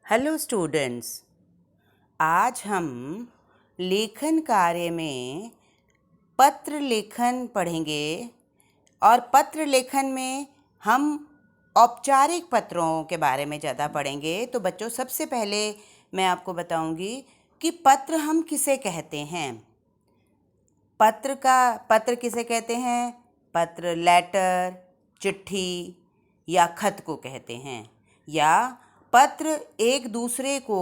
Hello students, आज हम लेखन कार्य में पत्र लेखन पढ़ेंगे और पत्र लेखन में हम औपचारिक पत्रों के बारे में ज़्यादा पढ़ेंगे। तो बच्चों, सबसे पहले मैं आपको बताऊंगी कि पत्र हम किसे कहते हैं। पत्र किसे कहते हैं? पत्र लेटर, चिट्ठी या खत को कहते हैं, या पत्र एक दूसरे को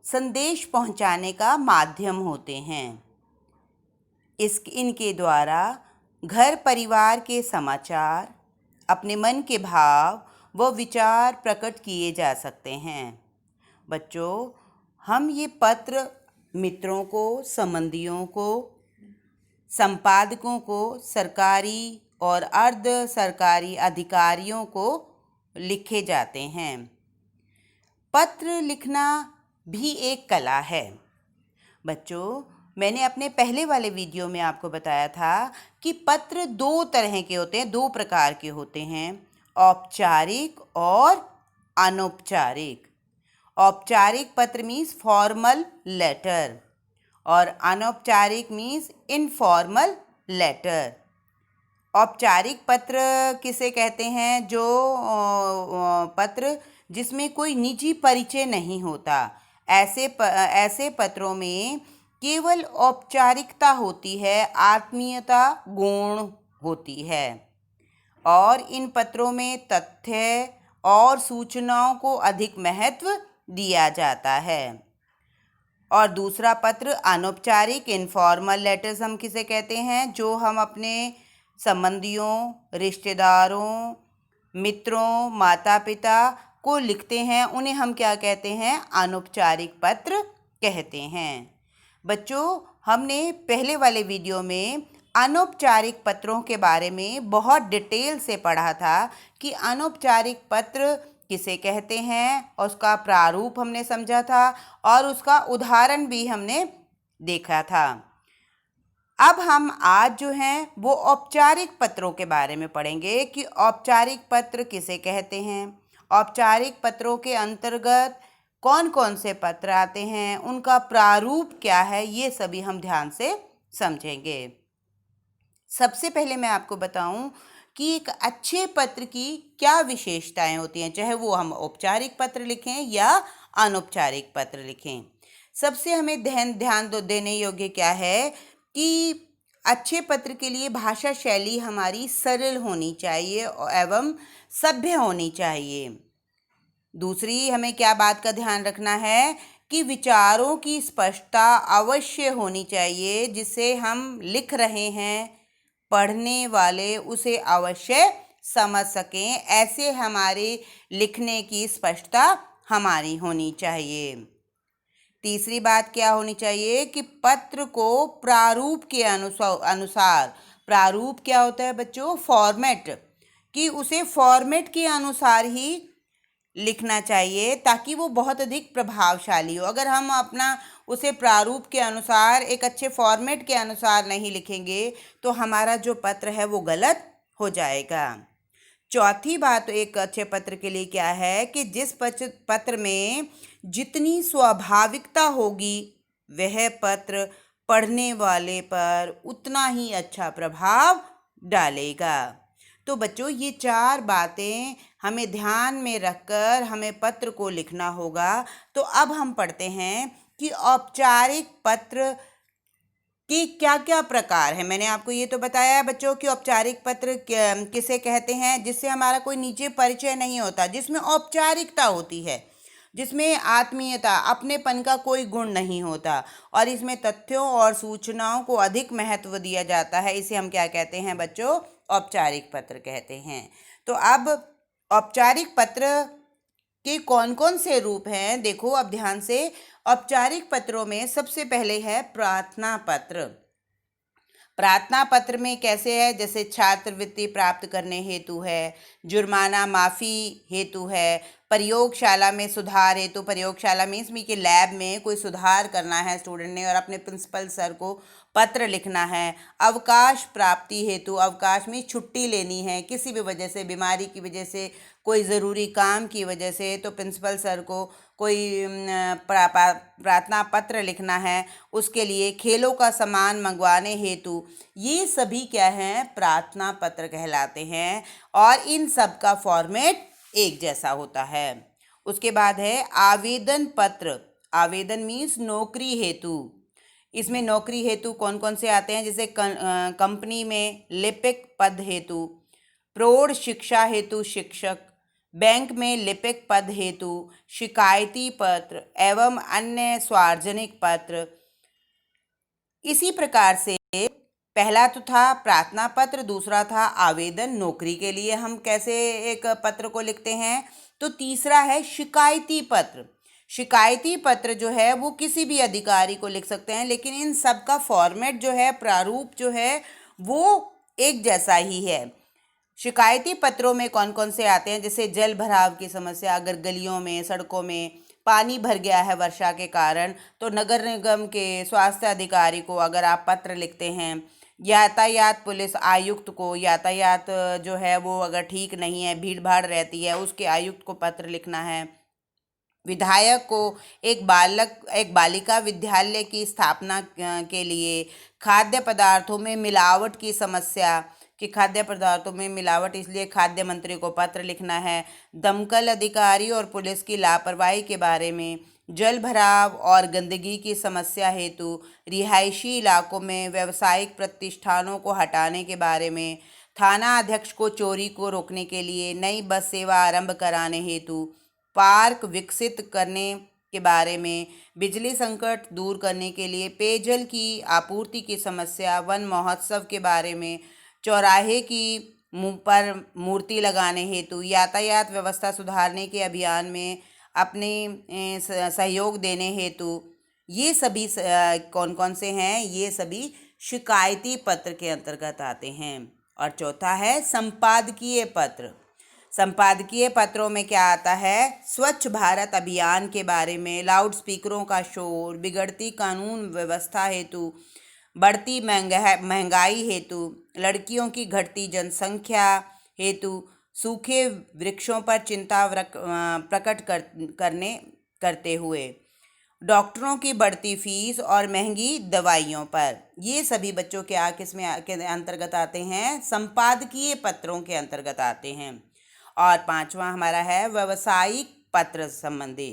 संदेश पहुंचाने का माध्यम होते हैं। इनके द्वारा घर परिवार के समाचार, अपने मन के भाव व विचार प्रकट किए जा सकते हैं। बच्चों, हम ये पत्र मित्रों को, संबंधियों को, संपादकों को, सरकारी और अर्ध सरकारी अधिकारियों को लिखे जाते हैं। पत्र लिखना भी एक कला है। बच्चों, मैंने अपने पहले वाले वीडियो में आपको बताया था कि पत्र दो तरह के होते हैं, दो प्रकार के होते हैं, औपचारिक और अनौपचारिक। औपचारिक पत्र मीन्स फॉर्मल लेटर और अनौपचारिक मीन्स इनफॉर्मल लेटर। औपचारिक पत्र किसे कहते हैं? जो पत्र जिसमें कोई निजी परिचय नहीं होता। ऐसे पत्रों में केवल औपचारिकता होती है, आत्मीयता गौण होती है, और इन पत्रों में तथ्य और सूचनाओं को अधिक महत्व दिया जाता है। और दूसरा पत्र अनौपचारिक इनफॉर्मल लेटर्स हम किसे कहते हैं? जो हम अपने संबंधियों, रिश्तेदारों, मित्रों, माता पिता को लिखते हैं, उन्हें हम क्या कहते हैं? अनौपचारिक पत्र कहते हैं। बच्चों, हमने पहले वाले वीडियो में अनौपचारिक पत्रों के बारे में बहुत डिटेल से पढ़ा था कि अनौपचारिक पत्र किसे कहते हैं, और उसका प्रारूप हमने समझा था और उसका उदाहरण भी हमने देखा था। अब हम आज जो हैं वो औपचारिक पत्रों के बारे में पढ़ेंगे कि औपचारिक पत्र किसे कहते हैं, औपचारिक पत्रों के अंतर्गत कौन कौन से पत्र आते हैं, उनका प्रारूप क्या है, ये सभी हम ध्यान से समझेंगे। सबसे पहले मैं आपको बताऊं कि एक अच्छे पत्र की क्या विशेषताएं होती हैं, चाहे वो हम औपचारिक पत्र लिखें या अनौपचारिक पत्र लिखें। सबसे हमें ध्यान देने योग्य क्या है कि अच्छे पत्र के लिए भाषा शैली हमारी सरल होनी चाहिए एवं सभ्य होनी चाहिए। दूसरी हमें क्या बात का ध्यान रखना है कि विचारों की स्पष्टता अवश्य होनी चाहिए। जिसे हम लिख रहे हैं, पढ़ने वाले उसे अवश्य समझ सकें, ऐसे हमारे लिखने की स्पष्टता हमारी होनी चाहिए। तीसरी बात क्या होनी चाहिए कि पत्र को प्रारूप के अनुसार, प्रारूप क्या होता है बच्चों? फॉर्मेट, कि उसे फॉर्मेट के अनुसार ही लिखना चाहिए ताकि वो बहुत अधिक प्रभावशाली हो। अगर हम अपना उसे प्रारूप के अनुसार, एक अच्छे फॉर्मेट के अनुसार नहीं लिखेंगे तो हमारा जो पत्र है वो गलत हो जाएगा। चौथी बात एक अच्छे पत्र के लिए क्या है कि जिस पत्र में जितनी स्वाभाविकता होगी वह पत्र पढ़ने वाले पर उतना ही अच्छा प्रभाव डालेगा। तो बच्चों, ये चार बातें हमें ध्यान में रखकर हमें पत्र को लिखना होगा। तो अब हम पढ़ते हैं कि औपचारिक पत्र कि क्या क्या प्रकार है। मैंने आपको ये तो बताया है बच्चों कि औपचारिक पत्र किसे कहते हैं? जिससे हमारा कोई निजी परिचय नहीं होता, जिसमें औपचारिकता होती है, जिसमें आत्मीयता, अपनेपन का कोई गुण नहीं होता, और इसमें तथ्यों और सूचनाओं को अधिक महत्व दिया जाता है। इसे हम क्या कहते हैं बच्चों? औपचारिक पत्र कहते हैं। तो अब औपचारिक पत्र के कौन कौन से रूप हैं, देखो अब ध्यान से। औपचारिक पत्रों में सबसे पहले है प्रार्थना पत्र। प्रार्थना पत्र में कैसे है? जैसे छात्रवृत्ति प्राप्त करने हेतु है, जुर्माना माफ़ी हेतु है, प्रयोगशाला में सुधार हेतु, प्रयोगशाला मीन्स कि लैब में कोई सुधार करना है स्टूडेंट ने और अपने प्रिंसिपल सर को पत्र लिखना है, अवकाश प्राप्ति हेतु, अवकाश में छुट्टी लेनी है, किसी भी वजह से, बीमारी की वजह से कोई ज़रूरी काम की वजह से, तो प्रिंसिपल सर को कोई प्रार्थना पत्र लिखना है, उसके लिए खेलों का सामान मंगवाने हेतु, ये सभी क्या हैं, प्रार्थना पत्र कहलाते हैं। और इन सब का फॉर्मेट एक जैसा होता है। उसके बाद है आवेदन पत्र। आवेदन मीन्स नौकरी हेतु। इसमें नौकरी हेतु कौन कौन से आते हैं, जैसे कंपनी में लिपिक पद हेतु, प्रौढ़ शिक्षा हेतु शिक्षक, बैंक में लिपिक पद हेतु शिकायती पत्र एवं अन्य सार्वजनिक पत्र। इसी प्रकार से पहला तो था प्रार्थना पत्र, दूसरा था आवेदन, नौकरी के लिए हम कैसे एक पत्र को लिखते हैं। तो तीसरा है शिकायती पत्र। शिकायती पत्र जो है वो किसी भी अधिकारी को लिख सकते हैं, लेकिन इन सब का फॉर्मेट जो है, प्रारूप जो है, वो एक जैसा ही है। शिकायती पत्रों में कौन कौन से आते हैं, जैसे जल भराव की समस्या, अगर गलियों में सड़कों में पानी भर गया है वर्षा के कारण, तो नगर निगम के स्वास्थ्य अधिकारी को अगर आप पत्र लिखते हैं, यातायात पुलिस आयुक्त को, यातायात जो है वो अगर ठीक नहीं है, भीड़ भाड़ रहती है, उसके आयुक्त को पत्र लिखना है। विधायक को एक बालिका विद्यालय की स्थापना के लिए, खाद्य पदार्थों में मिलावट की समस्या, कि खाद्य पदार्थों में मिलावट इसलिए खाद्य मंत्री को पत्र लिखना है। दमकल अधिकारी और पुलिस की लापरवाही के बारे में, जल भराव और गंदगी की समस्या हेतु, रिहायशी इलाकों में व्यावसायिक प्रतिष्ठानों को हटाने के बारे में, थाना अध्यक्ष को चोरी को रोकने के लिए नई बस सेवा आरंभ कराने हेतु, पार्क विकसित करने के बारे में, बिजली संकट दूर करने के लिए, पेयजल की आपूर्ति की समस्या, वन महोत्सव के बारे में, चौराहे की मुंह पर मूर्ति लगाने हेतु, यातायात व्यवस्था सुधारने के अभियान में अपने सहयोग देने हेतु, ये सभी कौन कौन से हैं, ये सभी शिकायती पत्र के अंतर्गत आते हैं। और चौथा है संपादकीय पत्र। संपादकीय पत्रों में क्या आता है, स्वच्छ भारत अभियान के बारे में, लाउड स्पीकरों का शोर, बिगड़ती कानून व्यवस्था हेतु, बढ़ती महंगाई हेतु, लड़कियों की घटती जनसंख्या हेतु, सूखे वृक्षों पर चिंता प्रकट करते हुए, डॉक्टरों की बढ़ती फीस और महंगी दवाइयों पर। ये सभी बच्चों के किसमें के अंतर्गत आते हैं, संपादकीय पत्रों के अंतर्गत आते हैं। और पांचवा हमारा है व्यावसायिक पत्र संबंधी।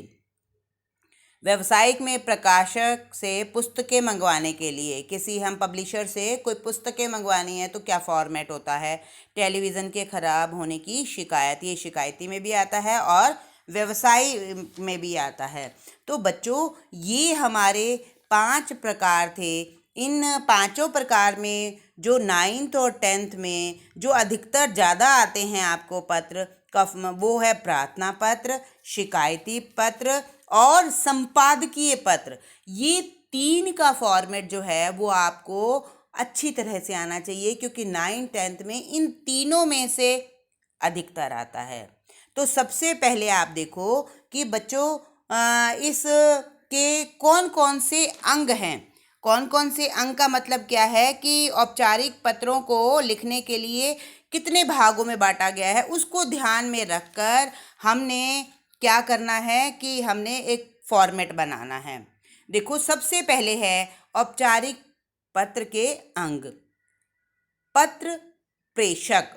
व्यावसायिक में प्रकाशक से पुस्तकें मंगवाने के लिए, किसी हम पब्लिशर से कोई पुस्तकें मंगवानी है तो क्या फॉर्मेट होता है, टेलीविज़न के ख़राब होने की शिकायत, ये शिकायती में भी आता है और व्यवसाय में भी आता है। तो बच्चों ये हमारे 5 प्रकार थे। इन पांचों प्रकार में जो 9th और 10th में जो अधिकतर ज़्यादा आते हैं आपको पत्र कफ, वो है प्रार्थना पत्र, शिकायती पत्र और संपादकीय पत्र। ये 3 का फॉर्मेट जो है वो आपको अच्छी तरह से आना चाहिए, क्योंकि 9th 10th में इन तीनों में से अधिकतर आता है। तो सबसे पहले आप देखो कि बच्चों इस के कौन कौन से अंग हैं। कौन कौन से अंग का मतलब क्या है कि औपचारिक पत्रों को लिखने के लिए कितने भागों में बांटा गया है, उसको ध्यान में रखकर हमने क्या करना है कि हमने एक फॉर्मेट बनाना है। देखो सबसे पहले है औपचारिक पत्र के अंग। पत्र प्रेषक,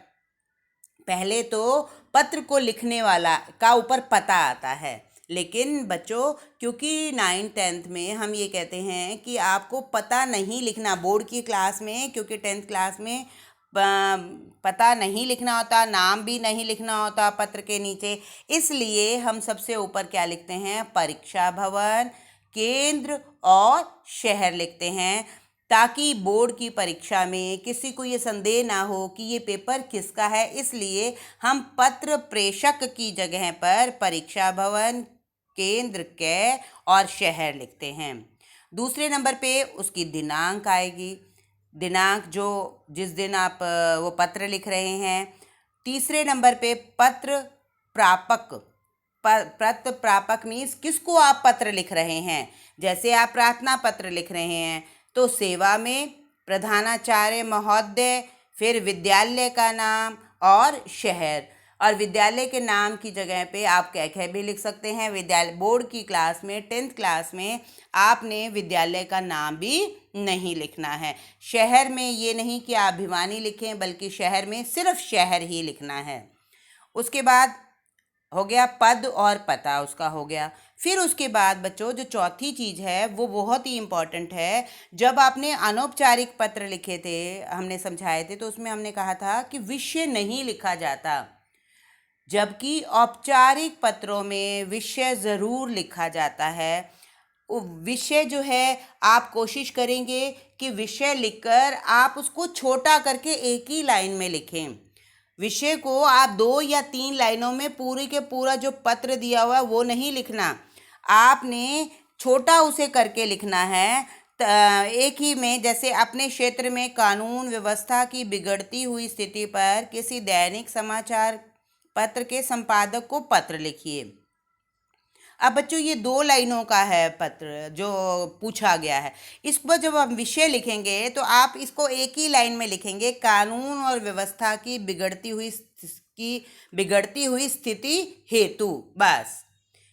पहले तो पत्र को लिखने वाला का ऊपर पता आता है, लेकिन बच्चों क्योंकि 9th 10th में हम ये कहते हैं कि आपको पता नहीं लिखना बोर्ड की क्लास में, क्योंकि 10th क्लास में पता नहीं लिखना होता, नाम भी नहीं लिखना होता पत्र के नीचे, इसलिए हम सबसे ऊपर क्या लिखते हैं, परीक्षा भवन, केंद्र और शहर लिखते हैं, ताकि बोर्ड की परीक्षा में किसी को ये संदेह ना हो कि ये पेपर किसका है। इसलिए हम पत्र प्रेषक की जगह पर परीक्षा भवन, केंद्र के और शहर लिखते हैं। दूसरे नंबर पे उसकी दिनांक आएगी, दिनांक जो जिस दिन आप वो पत्र लिख रहे हैं। तीसरे नंबर पे पत्र प्रापक, पत्र प्रापक मीन्स किसको आप पत्र लिख रहे हैं। जैसे आप प्रार्थना पत्र लिख रहे हैं तो सेवा में प्रधानाचार्य महोदय, फिर विद्यालय का नाम और शहर। और विद्यालय के नाम की जगह पे आप कैखे भी लिख सकते हैं। विद्यालय बोर्ड की क्लास में 10th क्लास में आपने विद्यालय का नाम भी नहीं लिखना है। शहर में ये नहीं कि आप भिवानी लिखें, बल्कि शहर में सिर्फ शहर ही लिखना है। उसके बाद हो गया पद और पता, उसका हो गया। फिर उसके बाद बच्चों जो चौथी चीज़ है वो बहुत ही इम्पॉर्टेंट है। जब आपने अनौपचारिक पत्र लिखे थे, हमने समझाए थे, तो उसमें हमने कहा था कि विषय नहीं लिखा जाता, जबकि औपचारिक पत्रों में विषय ज़रूर लिखा जाता है। वो विषय जो है आप कोशिश करेंगे कि विषय लिखकर आप उसको छोटा करके एक ही लाइन में लिखें। विषय को आप 2 या 3 लाइनों में पूरी के पूरा जो पत्र दिया हुआ है वो नहीं लिखना, आपने छोटा उसे करके लिखना है। एक ही में, जैसे अपने क्षेत्र में कानून व्यवस्था की बिगड़ती हुई स्थिति पर किसी दैनिक समाचार पत्र के संपादक को पत्र लिखिए। अब बच्चों ये 2 लाइनों का है पत्र जो पूछा गया है। इस पर जब हम विषय लिखेंगे तो आप इसको एक ही लाइन में लिखेंगे, कानून और व्यवस्था की बिगड़ती हुई स्थिति हेतु, बस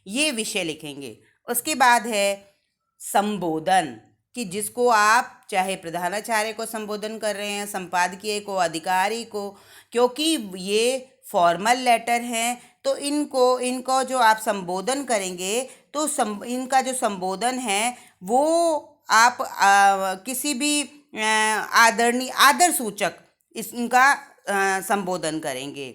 ये विषय लिखेंगे। उसके बाद है संबोधन, कि जिसको आप चाहे प्रधानाचार्य को संबोधन कर रहे हैं, संपादकीय को, अधिकारी को, क्योंकि ये फॉर्मल लेटर हैं तो इनको जो आप संबोधन करेंगे तो इनका जो संबोधन है वो आप किसी भी आदरणीय आदर सूचक इनका संबोधन करेंगे।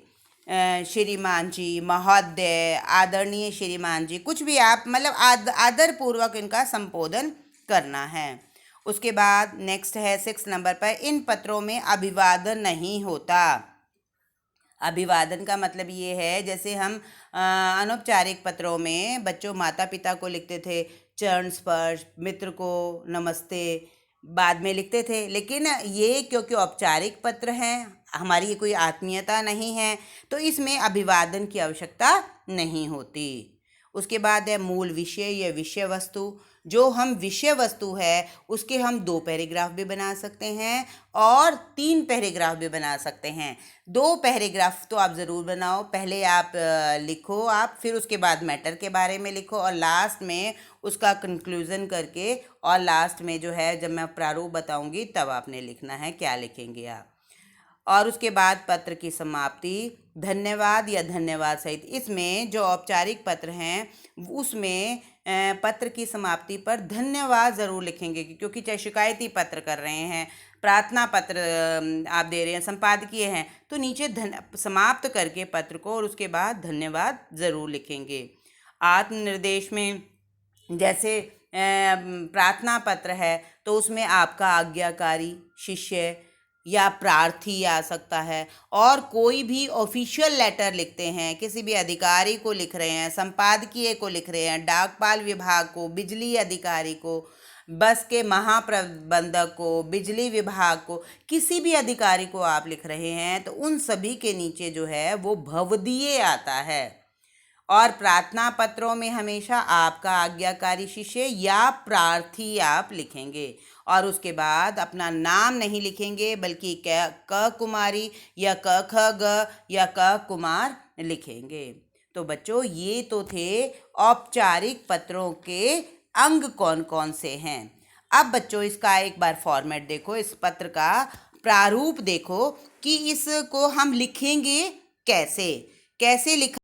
श्रीमान जी, महोदय, आदरणीय श्रीमान जी, कुछ भी आप मतलब आदर पूर्वक इनका संबोधन करना है। उसके बाद नेक्स्ट है 6 नंबर पर, इन पत्रों में अभिवादन नहीं होता। अभिवादन का मतलब ये है, जैसे हम अनौपचारिक पत्रों में बच्चों माता पिता को लिखते थे चरण स्पर्श, मित्र को नमस्ते बाद में लिखते थे, लेकिन ये क्योंकि औपचारिक पत्र हैं, हमारी ये कोई आत्मीयता नहीं है, तो इसमें अभिवादन की आवश्यकता नहीं होती। उसके बाद है मूल विषय या विषय वस्तु। जो हम विषय वस्तु है उसके हम 2 पैराग्राफ भी बना सकते हैं और 3 पैराग्राफ भी बना सकते हैं। 2 पैराग्राफ तो आप ज़रूर बनाओ, पहले आप लिखो आप, फिर उसके बाद मैटर के बारे में लिखो और लास्ट में उसका कंक्लूज़न करके, और लास्ट में जो है जब मैं प्रारूप बताऊंगी तब आपने लिखना है क्या लिखेंगे आप। और उसके बाद पत्र की समाप्ति धन्यवाद या धन्यवाद सहित। इसमें जो औपचारिक पत्र हैं उसमें पत्र की समाप्ति पर धन्यवाद ज़रूर लिखेंगे, क्योंकि चाहे शिकायती पत्र कर रहे हैं, प्रार्थना पत्र आप दे रहे हैं, संपादकीय हैं, तो नीचे समाप्त करके पत्र को और उसके बाद धन्यवाद ज़रूर लिखेंगे। आत्मनिर्देश में जैसे प्रार्थना पत्र है तो उसमें आपका आज्ञाकारी, शिष्य या प्रार्थी आ सकता है। और कोई भी ऑफिशियल लेटर लिखते हैं, किसी भी अधिकारी को लिख रहे हैं, संपादकीय को लिख रहे हैं, डाकपाल विभाग को, बिजली अधिकारी को, बस के महाप्रबंधक को, बिजली विभाग को, किसी भी अधिकारी को आप लिख रहे हैं तो उन सभी के नीचे जो है वो भवदीय आता है। और प्रार्थना पत्रों में हमेशा आपका आज्ञाकारी शिष्य या प्रार्थी आप लिखेंगे, और उसके बाद अपना नाम नहीं लिखेंगे बल्कि क कुमारी या क ख ग या क कुमार लिखेंगे। तो बच्चों ये तो थे औपचारिक पत्रों के अंग कौन कौन से हैं। अब बच्चों इसका एक बार फॉर्मेट देखो, इस पत्र का प्रारूप देखो कि इसको हम लिखेंगे कैसे, कैसे लिखा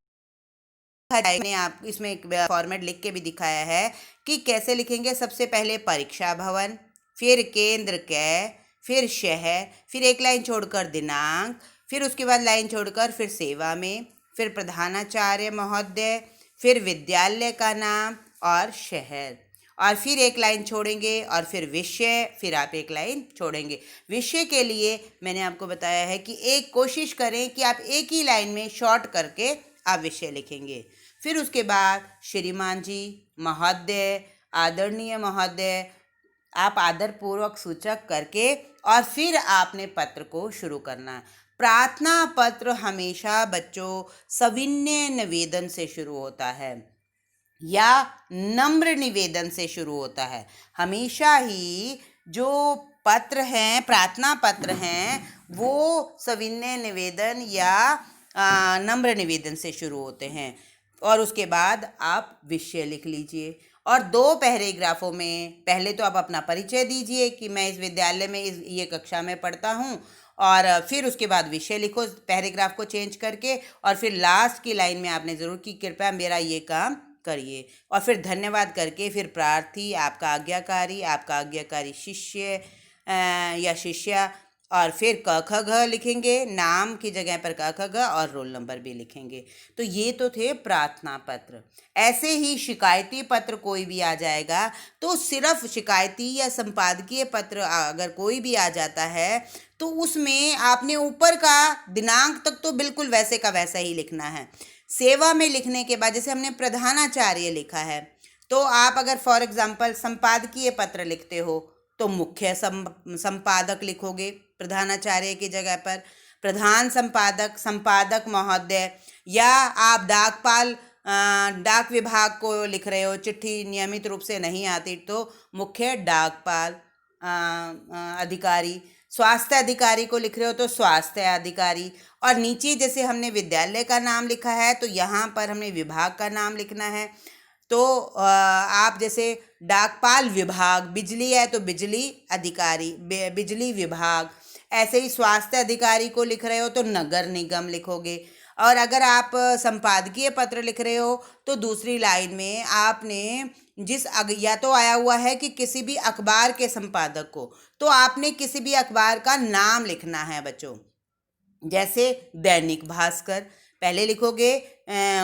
मैंने आप इसमें एक फॉर्मेट लिख के भी दिखाया है कि कैसे लिखेंगे। सबसे पहले परीक्षा भवन, फिर केंद्र कै, फिर शहर, फिर एक लाइन छोड़कर दिनांक, फिर उसके बाद लाइन छोड़कर फिर सेवा में, फिर प्रधानाचार्य महोदय, फिर विद्यालय का नाम और शहर, और फिर एक लाइन छोड़ेंगे और फिर विषय, फिर आप एक लाइन छोड़ेंगे। विषय के लिए मैंने आपको बताया है कि एक कोशिश करें कि आप एक ही लाइन में शॉर्ट करके आप विषय लिखेंगे। फिर उसके बाद श्रीमान जी, महोदय, आदरणीय महोदय, आप आदरपूर्वक सूचक करके और फिर आपने पत्र को शुरू करना है। प्रार्थना पत्र हमेशा बच्चों सविनय निवेदन से शुरू होता है या नम्र निवेदन से शुरू होता है। हमेशा ही जो पत्र हैं, प्रार्थना पत्र हैं, वो सविनय निवेदन या नम्र निवेदन से शुरू होते हैं और उसके बाद आप विषय लिख लीजिए। और 2 पैराग्राफों में पहले तो आप अपना परिचय दीजिए कि मैं इस विद्यालय में ये कक्षा में पढ़ता हूँ, और फिर उसके बाद विषय लिखो पैराग्राफ को चेंज करके, और फिर लास्ट की लाइन में आपने ज़रूर कि कृपया मेरा ये काम करिए, और फिर धन्यवाद करके फिर प्रार्थी, आपका आज्ञाकारी शिष्य या शिष्या, और फिर क ख घ लिखेंगे, नाम की जगह पर क ख घ, और रोल नंबर भी लिखेंगे। तो ये तो थे प्रार्थना पत्र। ऐसे ही शिकायती पत्र कोई भी आ जाएगा तो सिर्फ शिकायती या संपादकीय पत्र अगर कोई भी आ जाता है तो उसमें आपने ऊपर का दिनांक तक तो बिल्कुल वैसे का वैसा ही लिखना है। सेवा में लिखने के बाद जैसे हमने प्रधानाचार्य लिखा है, तो आप अगर फॉर एग्जाम्पल संपादकीय पत्र लिखते हो तो मुख्य संपादक लिखोगे प्रधानाचार्य की जगह पर, प्रधान संपादक, संपादक महोदय, या आप डाकपाल डाक विभाग को लिख रहे हो, चिट्ठी नियमित रूप से नहीं आती तो मुख्य डाकपाल अधिकारी, स्वास्थ्य अधिकारी को लिख रहे हो तो स्वास्थ्य अधिकारी, और नीचे जैसे हमने विद्यालय का नाम लिखा है तो यहाँ पर हमने विभाग का नाम लिखना है। तो आप जैसे डाकपाल विभाग, बिजली है तो बिजली अधिकारी, बिजली विभाग, ऐसे ही स्वास्थ्य अधिकारी को लिख रहे हो तो नगर निगम लिखोगे। और अगर आप संपादकीय पत्र लिख रहे हो तो दूसरी लाइन में आपने या तो आया हुआ है कि किसी भी अखबार के संपादक को, तो आपने किसी भी अखबार का नाम लिखना है बच्चों। जैसे दैनिक भास्कर, पहले लिखोगे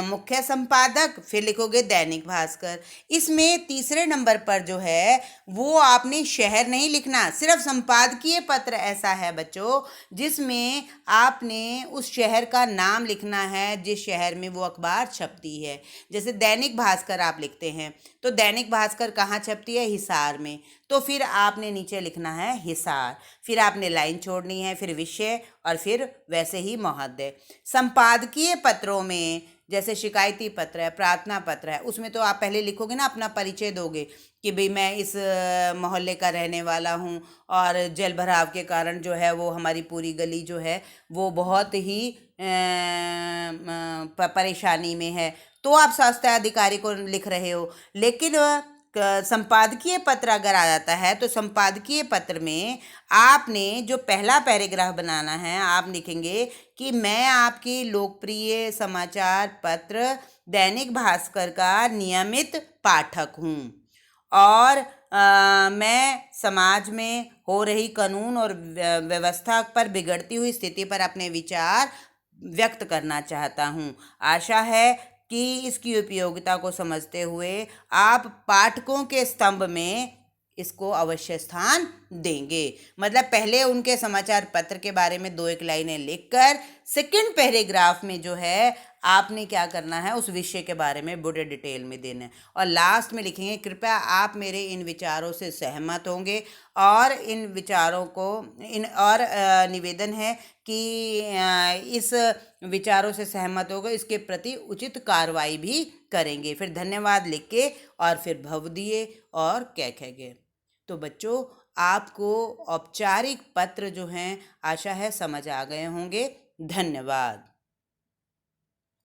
मुख्य संपादक, फिर लिखोगे दैनिक भास्कर। इसमें तीसरे नंबर पर जो है वो आपने शहर नहीं लिखना, सिर्फ संपादकीय पत्र ऐसा है बच्चों जिसमें आपने उस शहर का नाम लिखना है जिस शहर में वो अखबार छपती है। जैसे दैनिक भास्कर आप लिखते हैं तो दैनिक भास्कर कहाँ छपती है? हिसार में, तो फिर आपने नीचे लिखना है हिसार, फिर आपने लाइन छोड़नी है, फिर विषय, और फिर वैसे ही महोदय। संपादकीय पत्रों में जैसे शिकायती पत्र है, प्रार्थना पत्र है, उसमें तो आप पहले लिखोगे ना, अपना परिचय दोगे कि भाई मैं इस मोहल्ले का रहने वाला हूँ और जल भराव के कारण जो है वो हमारी पूरी गली जो है वो बहुत ही परेशानी में है, तो आप स्वास्थ्य अधिकारी को लिख रहे हो। लेकिन संपादकीय पत्र अगर आ जाता है तो संपादकीय पत्र में आपने जो पहला पैराग्राफ बनाना है, आप लिखेंगे कि मैं आपकी लोकप्रिय समाचार पत्र दैनिक भास्कर का नियमित पाठक हूँ और मैं समाज में हो रही कानून और व्यवस्था पर बिगड़ती हुई स्थिति पर अपने विचार व्यक्त करना चाहता हूँ। आशा है कि इसकी उपयोगिता को समझते हुए आप पाठकों के स्तंभ में इसको अवश्य स्थान देंगे। मतलब पहले उनके समाचार पत्र के बारे में 2-1 लाइनें लिखकर सेकंड पैराग्राफ में जो है आपने क्या करना है, उस विषय के बारे में बड़े डिटेल में देना है, और लास्ट में लिखेंगे कृपया आप मेरे इन विचारों से सहमत होंगे और इन विचारों को निवेदन है कि इस विचारों से सहमत होगा, इसके प्रति उचित कार्रवाई भी करेंगे। फिर धन्यवाद लिख के और फिर भव दिए और कहेंगे। तो बच्चों आपको औपचारिक पत्र जो हैं आशा है समझ आ गए होंगे। धन्यवाद।